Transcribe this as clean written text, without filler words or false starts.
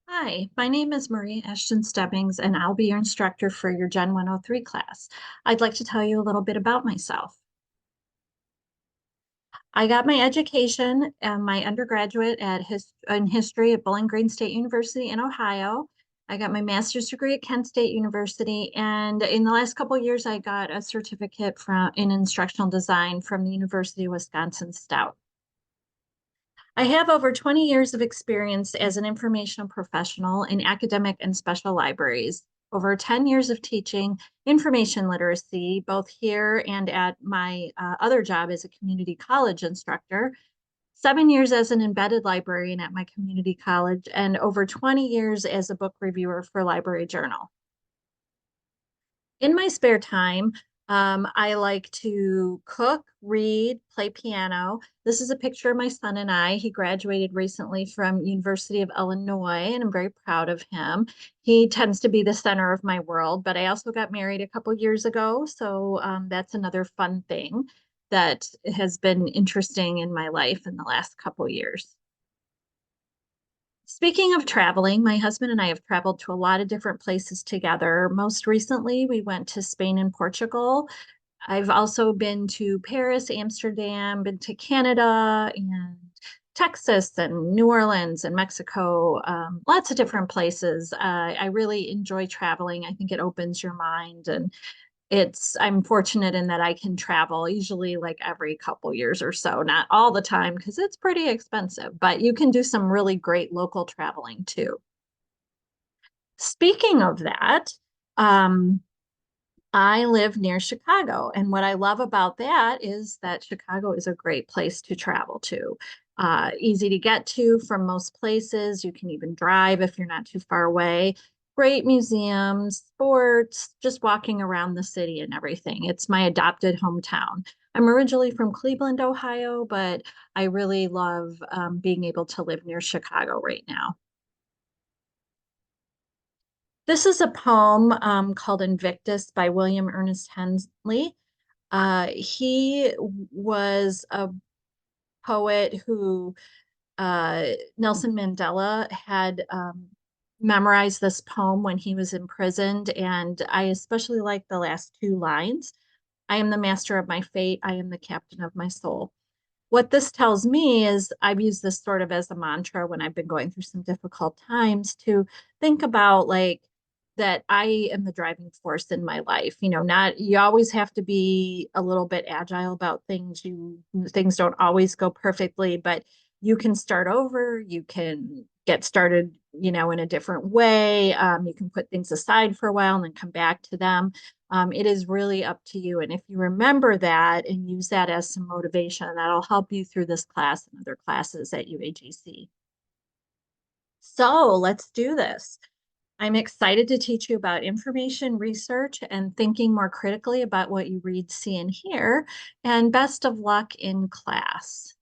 Hi, my name is Marie Ashton-Stebbings, and I'll be your instructor for your Gen 103 class. I'd like to tell you a little bit about myself. I got my education and my undergraduate in history at Bowling Green State University in Ohio. I got my master's degree at Kent State University, and in the last couple of years, I got a certificate in instructional design from the University of Wisconsin-Stout. I have over 20 years of experience as an information professional in academic and special libraries, over 10 years of teaching information literacy, both here and at my other job as a community college instructor, 7 years as an embedded librarian at my community college, and over 20 years as a book reviewer for Library Journal. In my spare time, I like to cook, read, play piano. This is a picture of my son and I. He graduated recently from University of Illinois, and I'm very proud of him. He tends to be the center of my world, but I also got married a couple years ago, so that's another fun thing that has been interesting in my life in the last couple years. Speaking of traveling, my husband and I have traveled to a lot of different places together. Most recently, we went to Spain and Portugal. I've also been to Paris, Amsterdam, been to Canada and Texas and New Orleans and Mexico, lots of different places. I really enjoy traveling. I think it opens your mind, and I'm fortunate in that I can travel usually like every couple years or so, not all the time because it's pretty expensive, but you can do some really great local traveling too. Speaking of that, um, I live near Chicago, and what I love about that is that Chicago is a great place to travel to. Easy to get to from most places. You can even drive if you're not too far away. Great museums, sports, just walking around the city and everything. It's my adopted hometown. I'm originally from Cleveland, Ohio, but I really love being able to live near Chicago right now. This is a poem called Invictus by William Ernest Henley. He was a poet who Nelson Mandela had memorized this poem when he was imprisoned, and I especially like the last two lines. I am the master of my fate. I am the captain of my soul. What this tells me is I've used this sort of as a mantra when I've been going through some difficult times to think about like that I am the driving force in my life. Not you always have to be a little bit agile about things. Things don't always go perfectly, but you can start over. You can get started, in a different way. You can put things aside for a while and then come back to them. It is really up to you. And if you remember that and use that as some motivation, that'll help you through this class and other classes at UAGC. So let's do this. I'm excited to teach you about information research and thinking more critically about what you read, see, and hear. And best of luck in class.